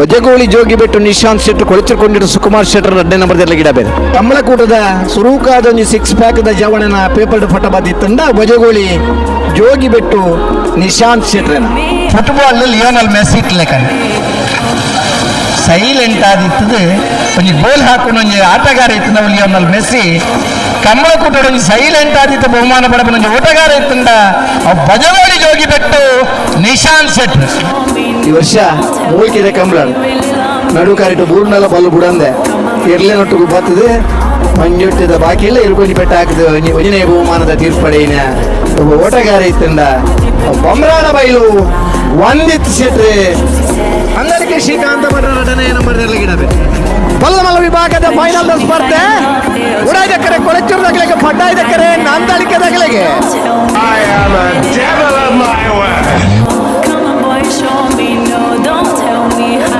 ಭಜಗೋಳಿ ಜೋಗಿ ಬೆಟ್ಟು ನಿಶಾಂತ್ ಶೆಟ್ಟರ್ ಕೊಳಿಚಿಕೊಂಡಿರೋ ಸುಕುಮಾರ್ ಶೆಟ್ಟರ್ 2ನೇ ನಂಬರ್ ಗಿಡಬೇರೆ ಕಮಲಕೂಟದ ಸುರೂಕಾದ ಒಂದು 6 ಪ್ಯಾಕ್ದ ಜವಣನ ಪೇಪರ್ ಫಟ ಬಾದಿತ್ತಂಡ ಭಜಗೋಳಿ ಜೋಗಿ ಬೆಟ್ಟು ನಿಶಾಂತ್ ಶೆಟ್ರನ ಫುಟ್ಬಾಲ್ ಲಿಯೋನಲ್ ಮೆಸ್ಸಿ ಇಟ್ಲೆಕ್ಕ ಸೈಲೆಂಟ್ ಆದಿತ್ತದು ಒಂಜಿ ಗೋಲ್ ಹಾಕೊಂಡು ಒಂಜಿ ಆಟಗಾರ ಇತ್ತು ನಾವು ಲಿಯೋನಲ್ ಮೆಸ್ಸಿ ಕಮಲಕೂಟ ಒಂಜಿ ಸೈಲೆಂಟ್ ಆದಿತ್ತು ಬಹುಮಾನ ಪಡಪನ ಒಂಜಿ ಓಟಗಾರ ಇತ್ತಂಡ ಭಜಗೋಳಿ ಜೋಗಿ ಬೆಟ್ಟು ನಿಶಾಂತ್ ಶೆಟ್ರ್ ಈ ವರ್ಷ ಮೂಲ್ಕಿದೆ ಕಮಲ ನಡು ಕಾರಿಟ್ಟು ಬೂರ್ನೆಲ್ಲ ಬಲ್ಲು ಬುಡಂದೆ ಇರ್ಲೆ ನೊಟ್ಟಿಗೂ ಬರ್ತದೆ ಮಂಜೊಟ್ಟಿದ ಬಾಕಿ ಎಲ್ಲ ಇರ್ಕೊಂಡಿ ಬೆಟ್ಟ ಹಾಕಿದ ಒಜಿನೇ ಬಹುಮಾನದ ತೀರ್ಪಡೆಯಿನ ಒಬ್ಬ ಓಟಗಾರ ಇತ್ತಂಡ ಬೊಮ್ರಾನ ಬೈಲು ಒಂದಿತ್ತು ಶೆಟ್ರೆ ಅಂದಕ್ಕೆ ಶ್ರೀಕಾಂತ ಭಟ್ರ 2ನೇ ನಂಬರ್ ಗಿಡಬೇಕು ಬಲ್ಲಮಲ್ಲ ವಿಭಾಗದ ಫೈನಲ್ ಸ್ಪರ್ಧೆ ಉಡಾಯ್ದಕ್ಕರೆ ಕೊಳಚೂರ್ದಾಗಲಿಗೆ ಪಡ್ಡಾಯ್ದಕ್ಕರೆ ನಾಂದಾಳಿಕೆದಾಗಲಿಗೆ I am a devil of my